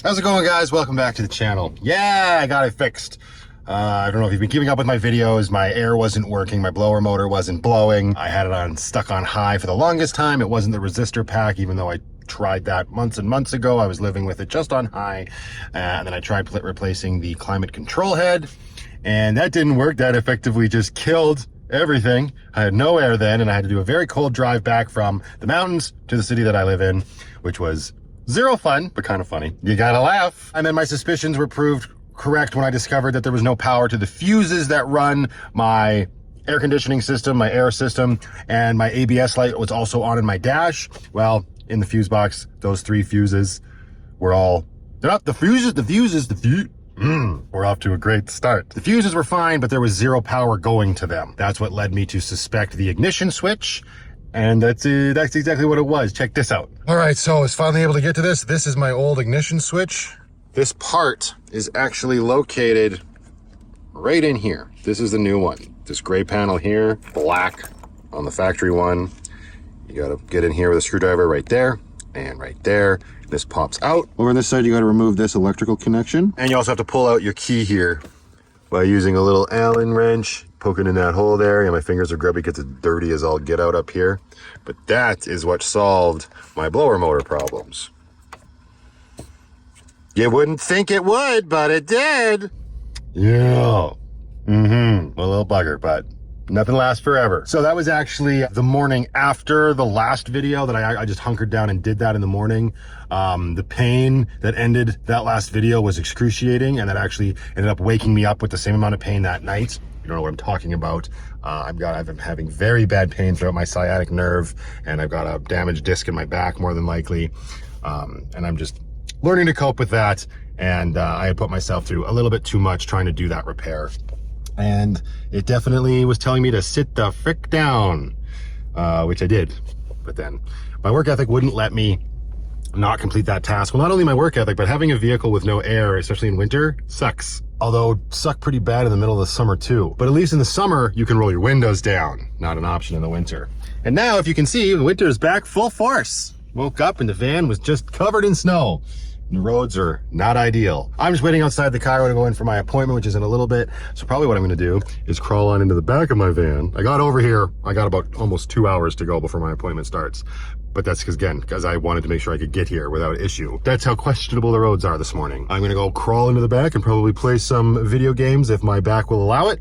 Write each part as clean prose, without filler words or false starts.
How's it going, guys? Welcome back to the channel. Yeah, I got it fixed. I don't know if you've been keeping up with my videos. My air wasn't working. My blower motor wasn't blowing. I had it stuck on high for the longest time. It wasn't the resistor pack, even though I tried that months and months ago. I was living with it just on high. And then I tried replacing the climate control head, and that didn't work. That effectively just killed everything. I had no air then, and I had to do a very cold drive back from the mountains to the city that I live in, which was zero fun, but kind of funny. You gotta laugh. And then my suspicions were proved correct when I discovered that there was no power to the fuses that run my air conditioning system, my air system, and my ABS light was also on in my dash. Well, in the fuse box, those three fuses were all, they're not the fuses, we're off to a great start. The fuses were fine, but there was zero power going to them. That's what led me to suspect the ignition switch. And that's exactly what it was. Check this out. All right, so I was finally able to get to this. This is my old ignition switch. This part is actually located right in here. This is the new one. This gray panel here, black on the factory one. You gotta get in here with a screwdriver right there and right there. This pops out. Over on this side, you gotta remove this electrical connection. And you also have to pull out your key here by using a little Allen wrench, poking in that hole there. Yeah, my fingers are grubby because it's dirty as all get out up here. But that is what solved my blower motor problems. You wouldn't think it would, but it did. Yeah. A little bugger, but nothing lasts forever. So that was actually the morning after the last video that I just hunkered down and did that in the morning. The pain that ended that last video was excruciating, and that actually ended up waking me up with the same amount of pain that night. You don't know what I'm talking about. I've been having very bad pain throughout my sciatic nerve, and I've got a damaged disc in my back more than likely. And I'm just learning to cope with that. And I had put myself through a little bit too much trying to do that repair. And it definitely was telling me to sit the frick down, which I did. But then my work ethic wouldn't let me not complete that task. Well, not only my work ethic, but having a vehicle with no air, especially in winter, sucks. Although it sucked pretty bad in the middle of the summer too. But at least in the summer, you can roll your windows down. Not an option in the winter. And now, if you can see, the winter is back full force. Woke up and the van was just covered in snow. The roads are not ideal. I'm just waiting outside the car to go in for my appointment, which is in a little bit. So probably what I'm gonna do is crawl on into the back of my van. I got over here, I got about almost 2 hours to go before my appointment starts. But that's because I wanted to make sure I could get here without issue. That's how questionable the roads are this morning. I'm gonna go crawl into the back and probably play some video games if my back will allow it.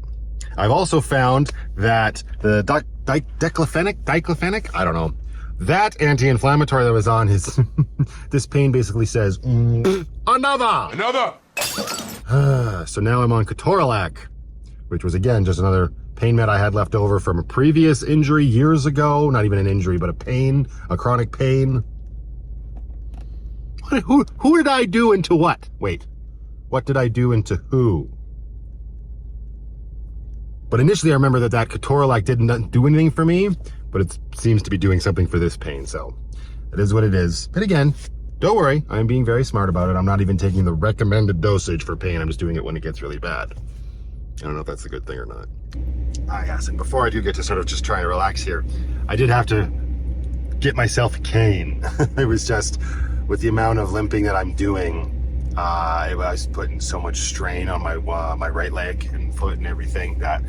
I've also found that the diclofenac, I don't know, that anti-inflammatory that was on his, this pain basically says, another. So now I'm on ketorolac, which was again, just another pain med I had left over from a previous injury years ago. Not even an injury, but a pain, a chronic pain. Who did I do into what? Wait, what did I do into who? But initially I remember that ketorolac didn't do anything for me, but it seems to be doing something for this pain, so it is what it is. But again, don't worry, I'm being very smart about it. I'm not even taking the recommended dosage for pain. I'm just doing it when it gets really bad. I don't know if that's a good thing or not. Yes, and before I do get to sort of just trying to relax here, I did have to get myself a cane. It was just, with the amount of limping that I'm doing, I was putting so much strain on my right leg and foot and everything that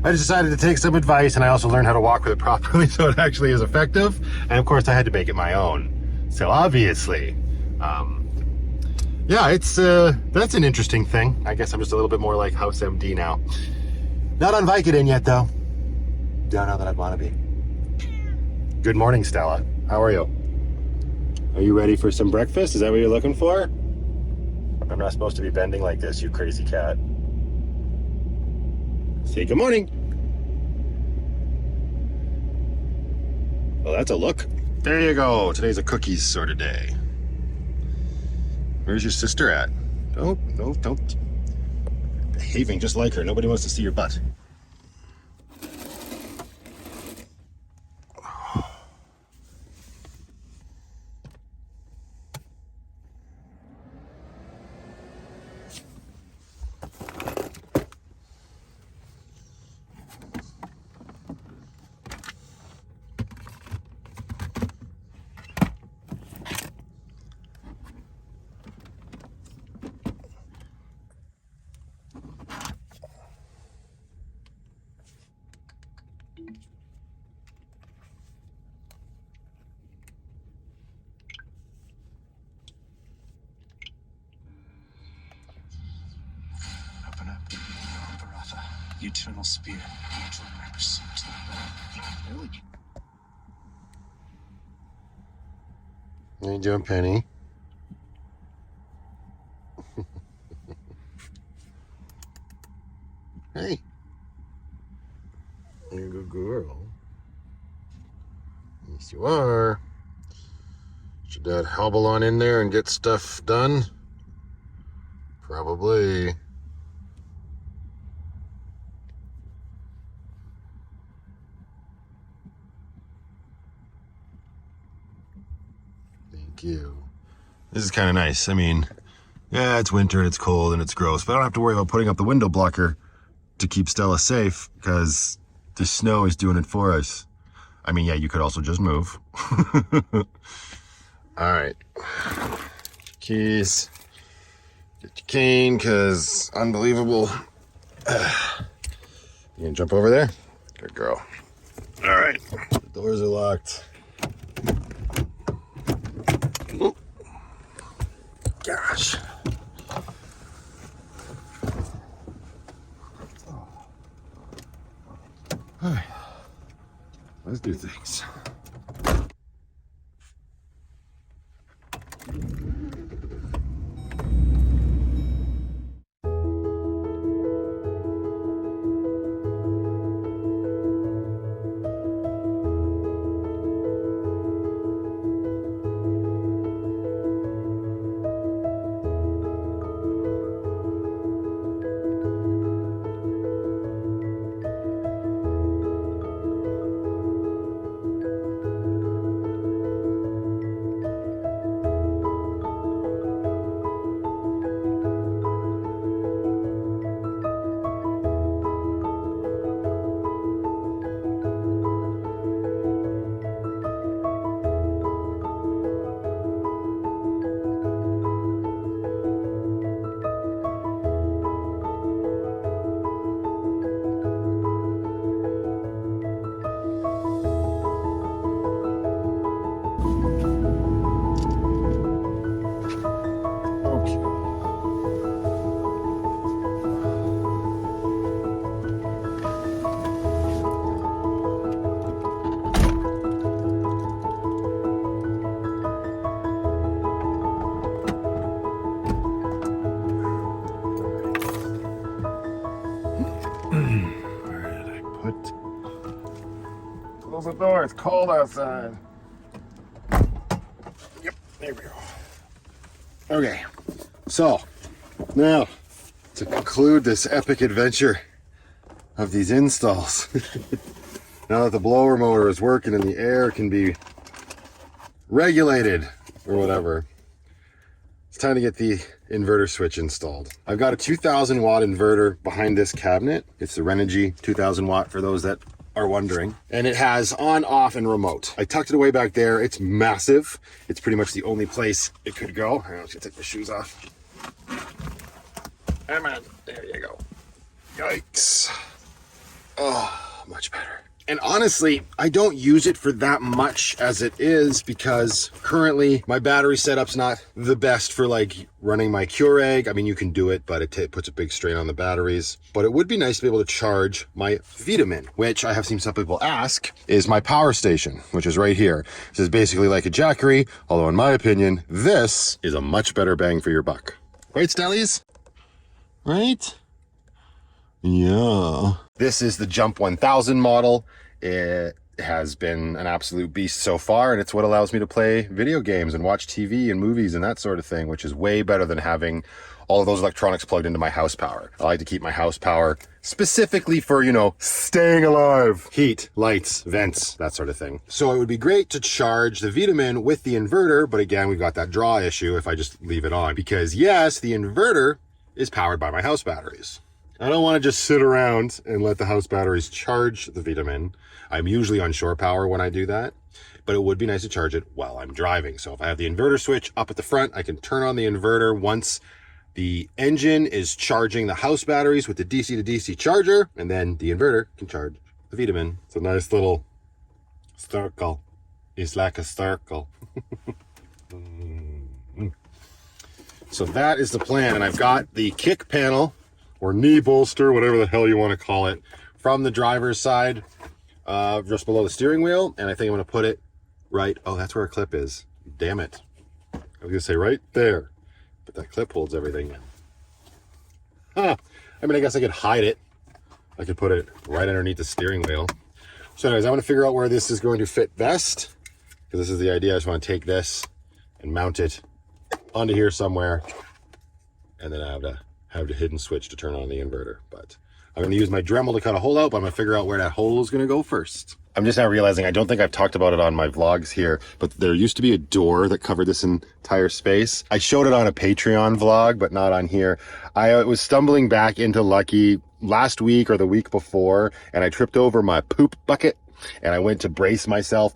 I just decided to take some advice, and I also learned how to walk with it properly so it actually is effective. And of course I had to make it my own. So obviously, yeah, that's an interesting thing. I guess I'm just a little bit more like House MD now. Not on Vicodin yet though. Don't know that I'd want to be. Good morning, Stella. How are you? Are you ready for some breakfast? Is that what you're looking for? I'm not supposed to be bending like this, you crazy cat. Say good morning. Well, that's a look. There you go. Today's a cookies sort of day. Where's your sister at? No, don't. Behaving just like her. Nobody wants to see your butt. the eternal spirit will join my pursuit to the world. How you doing, Penny? Hey. You're a good girl. Yes, you are. Should Dad hobble on in there and get stuff done? Probably. Thank you. This is kind of nice. I mean, yeah, it's winter and it's cold and it's gross, but I don't have to worry about putting up the window blocker to keep Stella safe because the snow is doing it for us. I mean, yeah, you could also just move. All right. Keys. Get your cane, because unbelievable. You gonna jump over there? Good girl. All right. The doors are locked. Oh. Gosh. All right. Let's do things. Close the door, it's cold outside. Yep, there we go. Okay, so now to conclude this epic adventure of these installs, now that the blower motor is working and the air can be regulated or whatever, it's time to get the inverter switch installed. I've got a 2000 watt inverter behind this cabinet. It's the Renogy 2000 watt for those that are wondering. And it has on, off, and remote. I tucked it away back there. It's massive. It's pretty much the only place it could go. I'm just gonna take my shoes off. Come on, there you go. Yikes. Oh, much better. And honestly, I don't use it for that much as it is because currently my battery setup's not the best for like running my Keurig. I mean, you can do it, but it puts a big strain on the batteries. But it would be nice to be able to charge my Vitamin, which I have seen some people ask is my power station, which is right here. This is basically like a Jackery, although in my opinion, this is a much better bang for your buck. Right, Stellies? Right? Yeah. This is the Jump 1000 model. It has been an absolute beast so far, and it's what allows me to play video games and watch TV and movies and that sort of thing, which is way better than having all of those electronics plugged into my house power. I like to keep my house power specifically for, you know, staying alive. Heat, lights, vents, that sort of thing. So it would be great to charge the Vitamin with the inverter, but again, we've got that draw issue if I just leave it on. Because yes, the inverter is powered by my house batteries. I don't want to just sit around and let the house batteries charge the Vitamin. I'm usually on shore power when I do that, but it would be nice to charge it while I'm driving. So if I have the inverter switch up at the front, I can turn on the inverter once the engine is charging the house batteries with the DC to DC charger, and then the inverter can charge the Vitamin. It's a nice little circle. It's like a circle. So that is the plan, and I've got the kick panel or knee bolster, whatever the hell you want to call it, from the driver's side, just below the steering wheel. And I think I'm going to put it right. Oh, that's where a clip is. Damn it. I was going to say right there, but that clip holds everything in. Huh. I mean, I guess I could hide it. I could put it right underneath the steering wheel. So anyways, I'm going to figure out where this is going to fit best, because this is the idea. I just want to take this and mount it onto here somewhere, and then I have the hidden switch to turn on the inverter. But I'm going to use my Dremel to cut a hole out, but I'm going to figure out where that hole is going to go first. I'm just now realizing I don't think I've talked about it on my vlogs here, but there used to be a door that covered this entire space. I showed it on a Patreon vlog, but not on here. I was stumbling back into Lucky last week or the week before, and I tripped over my poop bucket, and I went to brace myself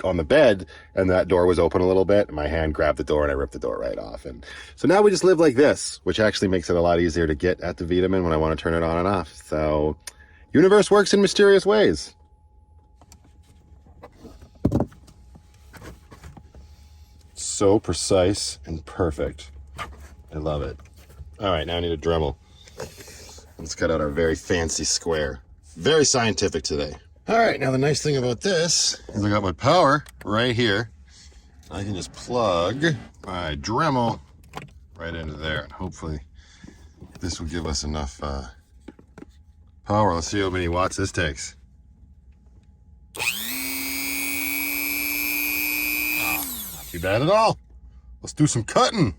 on the bed, and that door was open a little bit, and my hand grabbed the door and I ripped the door right off. And so now we just live like this, which actually makes it a lot easier to get at the Vitamin when I want to turn it on and off. So universe works in mysterious ways. So precise and perfect. I love it. All right, now I need a Dremel. Let's cut out our very fancy square. Very scientific today. All right, now the nice thing about this is I got my power right here. I can just plug my Dremel right into there, and hopefully this will give us enough power. Let's see how many watts this takes. Not too bad at all. Let's do some cutting.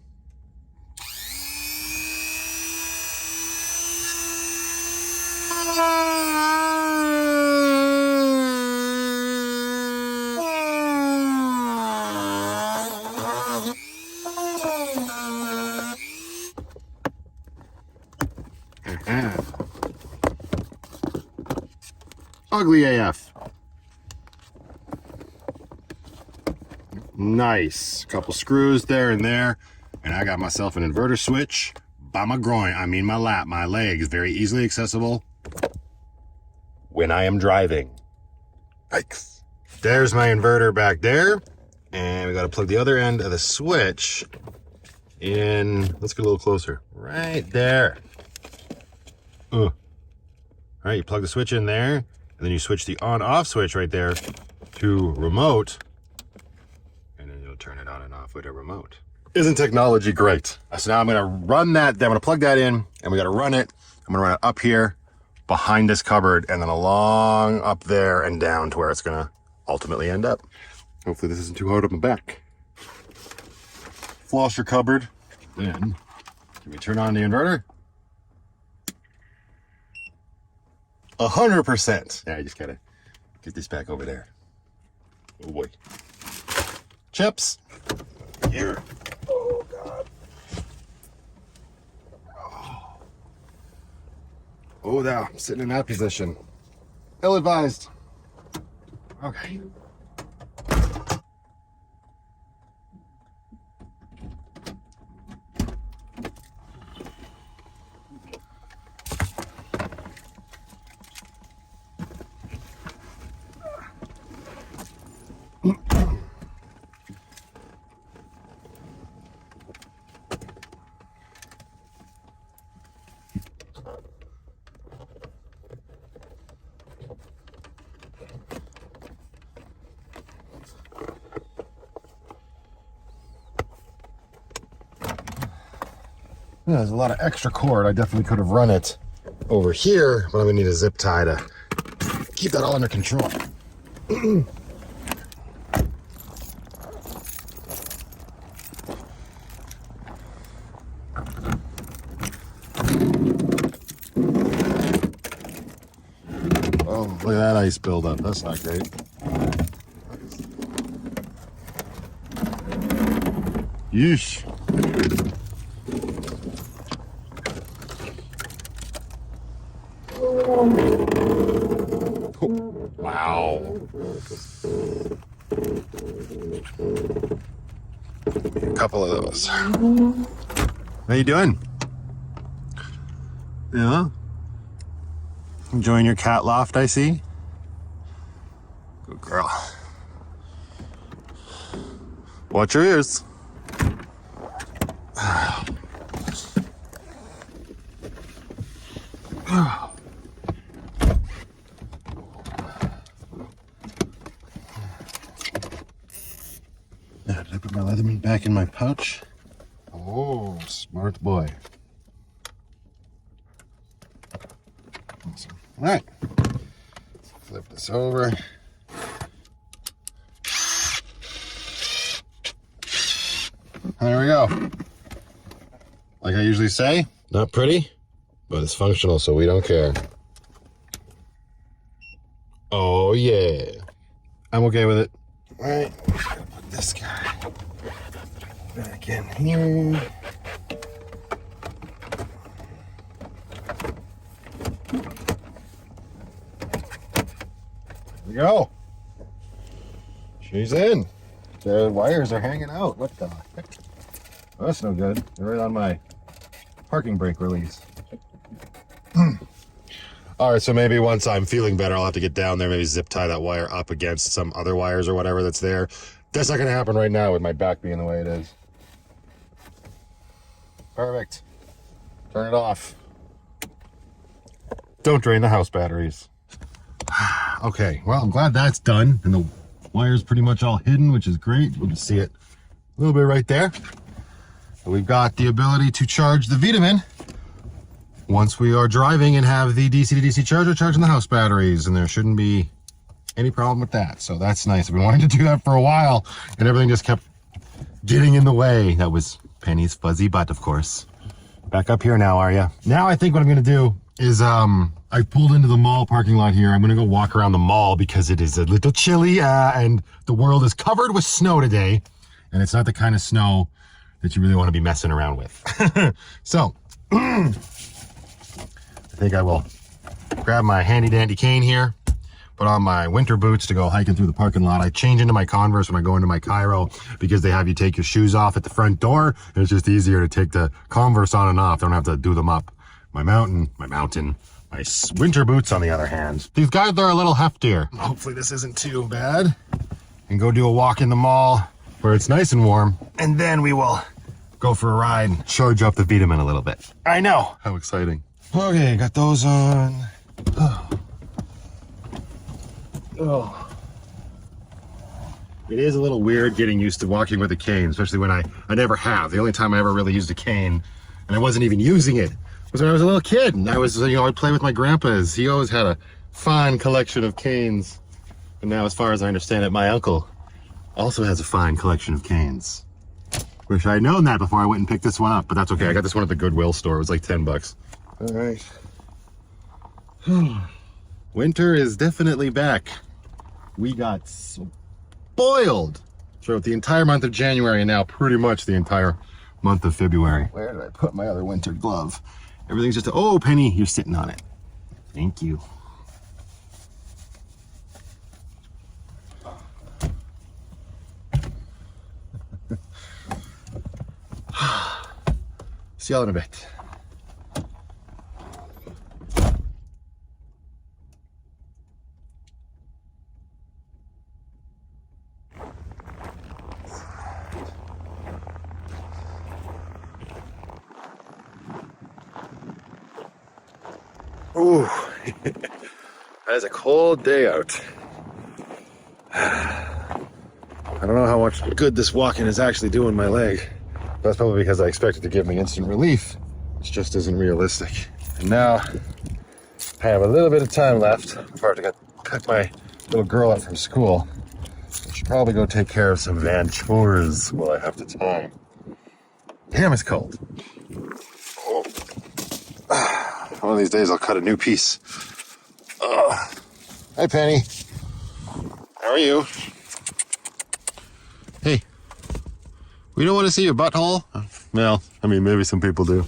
Ugly AF. Nice. Couple screws there and there. And I got myself an inverter switch by my groin. I mean my lap, my legs. Very easily accessible when I am driving. Yikes. There's my inverter back there. And we got to plug the other end of the switch in. Let's get a little closer. Right there. All right, you plug the switch in there, and then you switch the on-off switch right there to remote, and then you'll turn it on and off with a remote. Isn't technology great? So now I'm gonna run that, then I'm gonna plug that in, and we gotta run it. I'm gonna run it up here, behind this cupboard, and then along up there and down to where it's gonna ultimately end up. Hopefully this isn't too hard on my back. Flush your cupboard, then can we turn on the inverter? 100%. Yeah, I just gotta get this back over there. Oh boy. Chips. Here. Oh God. Oh, now I'm sitting in that position. Ill advised. Okay. Yeah, there's a lot of extra cord. I definitely could have run it over here, but I'm gonna need a zip tie to keep that all under control. Oh, look at that ice buildup. That's not great. Yeesh. Wow. A couple of those. How you doing? Yeah? Enjoying your cat loft, I see? Good girl. Watch your ears. Put my Leatherman back in my pouch. Oh, smart boy. Awesome. All right. Let's flip this over. There we go. Like I usually say, not pretty, but it's functional, so we don't care. Oh, yeah. I'm okay with it. All right. Put this guy back in here. There we go. She's in. The wires are hanging out. What the heck? Oh, that's no good. They're right on my parking brake release. All right, so maybe once I'm feeling better, I'll have to get down there, maybe zip tie that wire up against some other wires or whatever that's there. That's not gonna happen right now with my back being the way it is. Perfect. Turn it off. Don't drain the house batteries. Okay, well, I'm glad that's done. And the wire's pretty much all hidden, which is great. We'll just see it a little bit right there. But we've got the ability to charge the Vitamin once we are driving and have the DC to DC charger charging the house batteries, and there shouldn't be any problem with that. So that's nice. I've been wanting to do that for a while, and everything just kept getting in the way. That was Penny's fuzzy butt, of course. Back up here now, are you? Now I think what I'm gonna do is I pulled into the mall parking lot here. I'm gonna go walk around the mall because it is a little chilly and the world is covered with snow today, and it's not the kind of snow that you really want to be messing around with. So I think I will grab my handy dandy cane here, put on my winter boots to go hiking through the parking lot. I change into my Converse when I go into my Cairo because they have you take your shoes off at the front door, and it's just easier to take the Converse on and off. I don't have to do them up. My winter boots, on the other hand, these guys are a little heftier. Hopefully this isn't too bad. And go do a walk in the mall where it's nice and warm, and then we will go for a ride, charge up the Vitamin a little bit. I know, how exciting. Okay, got those on. Oh. It is a little weird getting used to walking with a cane, especially when I never have. The only time I ever really used a cane, and I wasn't even using it, was when I was a little kid. And I was, I'd play with my grandpa's. He always had a fine collection of canes. And now, as far as I understand it, my uncle also has a fine collection of canes. Wish I had known that before I went and picked this one up, but that's okay. I got this one at the Goodwill store. It was like 10 bucks. All right. Winter is definitely back. We got spoiled throughout the entire month of January and now pretty much the entire month of February. Where did I put my other winter glove? Everything's just, oh, Penny, you're sitting on it. Thank you. See y'all in a bit. Ooh, that is a cold day out. I don't know how much good this walking is actually doing my leg. That's probably because I expected to give me instant relief, which just isn't realistic. And now I have a little bit of time left before I have to pick my little girl up from school. I should probably go take care of some van chores while I have the time. Damn, it's cold. Oh. One of these days I'll cut a new piece. Hi, Penny. How are you? Hey. We don't want to see your butthole? Well, I mean, maybe some people do.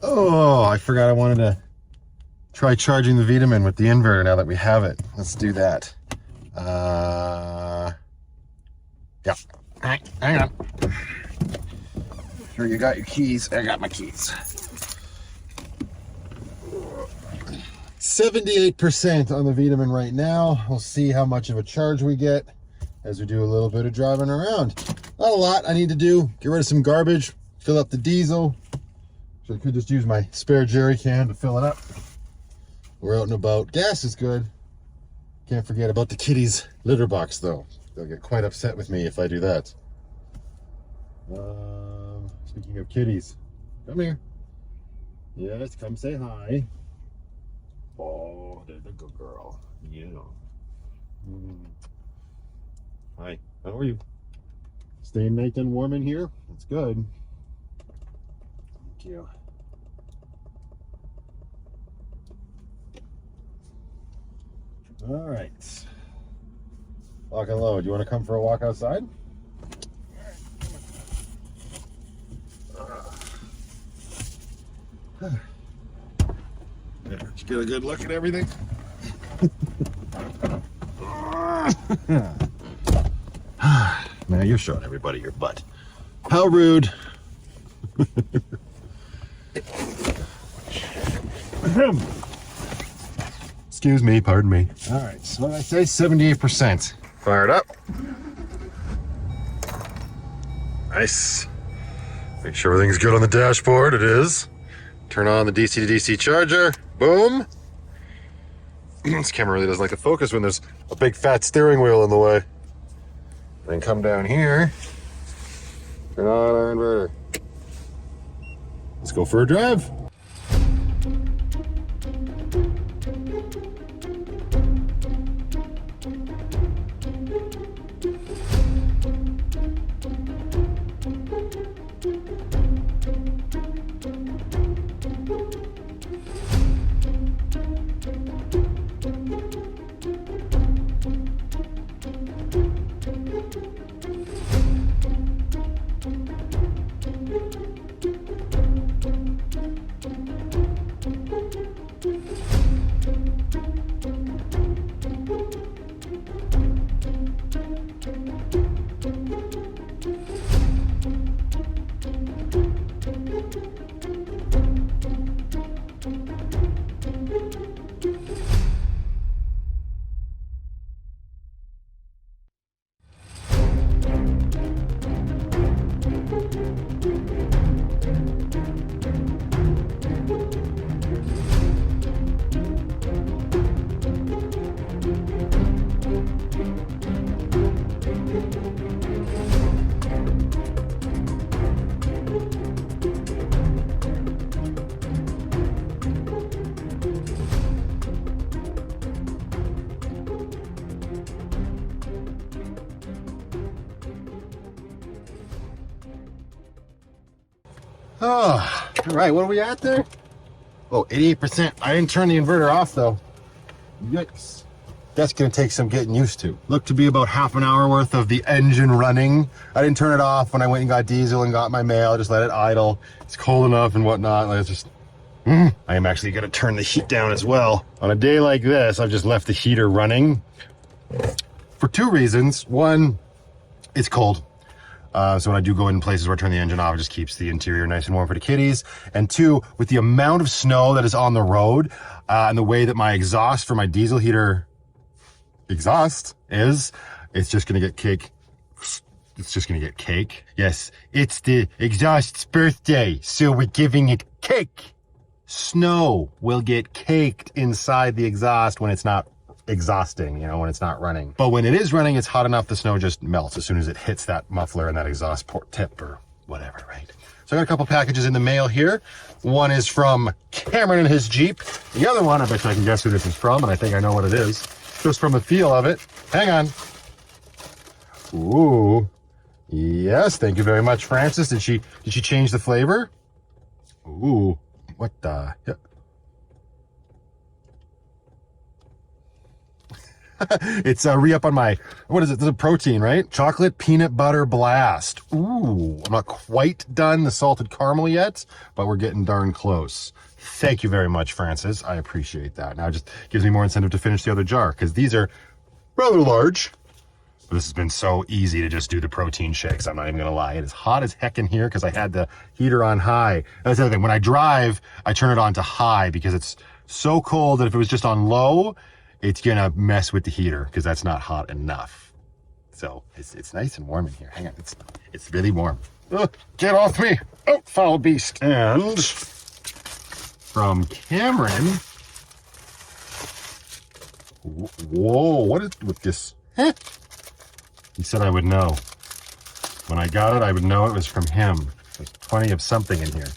Oh, I forgot I wanted to try charging the Vitamin with the inverter now that we have it. Let's do that. Yeah. Hang on. Sure you got your keys. I got my keys. 78% on the Vitamin right now. We'll see how much of a charge we get as we do a little bit of driving around. Not a lot I need to do. Get rid of some garbage, fill up the diesel. So I could just use my spare jerry can to fill it up. We're out and about. Gas is good. Can't forget about the kitties' litter box though. They'll get quite upset with me if I do that. Speaking of kitties, come here. Yes, come say hi. Oh, there's a good girl. Yeah. Hi, how are you? Staying nice and warm in here? That's good. Thank you. All right. Lock and load. You want to come for a walk outside? Did you get a good look at everything? Now you're showing everybody your butt. How rude. Excuse me, pardon me. All right, so what did I say? 78%. Fired up. Nice. Make sure everything's good on the dashboard. It is. Turn on the DC to DC charger. Boom. This camera really doesn't like to focus when there's a big fat steering wheel in the way. Then come down here. Turn on our inverter. Let's go for a drive. Oh, all right, what are we at there? Oh, 88%. I didn't turn the inverter off though. Yikes. That's gonna take some getting used to. Looked to be about half an hour worth of the engine running. I didn't turn it off when I went and got diesel and got my mail. I just let it idle. It's cold enough and whatnot. Like, it's just, I am actually gonna turn the heat down as well. On a day like this, I've just left the heater running for two reasons. One, it's cold. So when I do go in places where I turn the engine off, it just keeps the interior nice and warm for the kitties. And two, with the amount of snow that is on the road, and the way that my exhaust for my diesel heater exhaust is, it's just gonna get cake. It's just gonna get cake. Yes, it's the exhaust's birthday, so we're giving it cake. Snow will get caked inside the exhaust when it's not exhausting, you know, when it's not running. But when it is running, it's hot enough the snow just melts as soon as it hits that muffler and that exhaust port tip or whatever, right? So I got a couple packages in the mail here. One is from Cameron and his Jeep. The other one, I bet you I can guess who this is from, and I think I know what it is. Just from the feel of it. Hang on. Ooh. Yes, thank you very much, Francis. Did she change the flavor? Ooh. What the? Yeah. It's re-up on my, what is it? This is a protein, right? Chocolate peanut butter blast. Ooh, I'm not quite done the salted caramel yet, but we're getting darn close. Thank you very much, Francis. I appreciate that. Now it just gives me more incentive to finish the other jar because these are rather large. But this has been so easy to just do the protein shakes. I'm not even gonna lie. It is hot as heck in here because I had the heater on high. That's the other thing. When I drive, I turn it on to high because it's so cold that if it was just on low, it's gonna mess with the heater because that's not hot enough. So it's nice and warm in here. Hang on, it's really warm. Ugh, get off me! Oh, foul beast! And from Cameron. Whoa, what is with this? He said I would know. When I got it, I would know it was from him. There's plenty of something in here.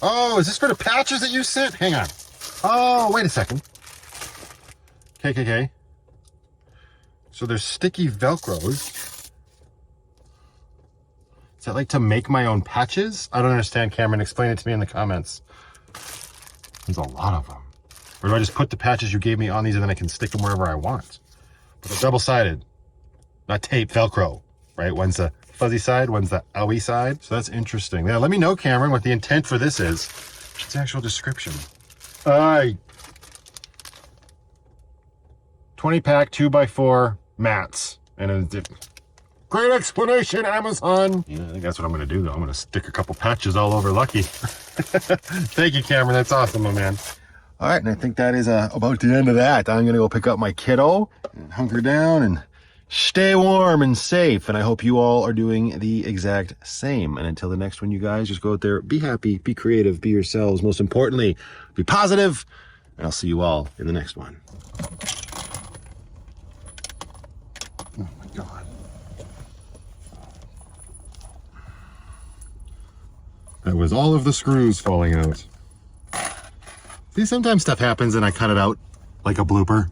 Oh, is this for the patches that you sent? Hang on. Oh, wait a second. Okay. So there's sticky Velcros. Is that like to make my own patches? I don't understand, Cameron. Explain it to me in the comments. There's a lot of them. Or do I just put the patches you gave me on these and then I can stick them wherever I want? But they're double-sided. Not tape, Velcro, right? One's the fuzzy side, one's the owie side. So that's interesting. Yeah, let me know, Cameron, what the intent for this is. What's the actual description? 20-pack 2x4 mats. And a great explanation, Amazon. Yeah, I think that's what I'm going to do, though. I'm going to stick a couple patches all over Lucky. Thank you, Cameron. That's awesome, my man. All right, and I think that is about the end of that. I'm going to go pick up my kiddo and hunker down and stay warm and safe. And I hope you all are doing the exact same. And until the next one, you guys, just go out there, be happy, be creative, be yourselves. Most importantly, be positive. And I'll see you all in the next one. Oh my God. That was all of the screws falling out. See, sometimes stuff happens and I cut it out like a blooper.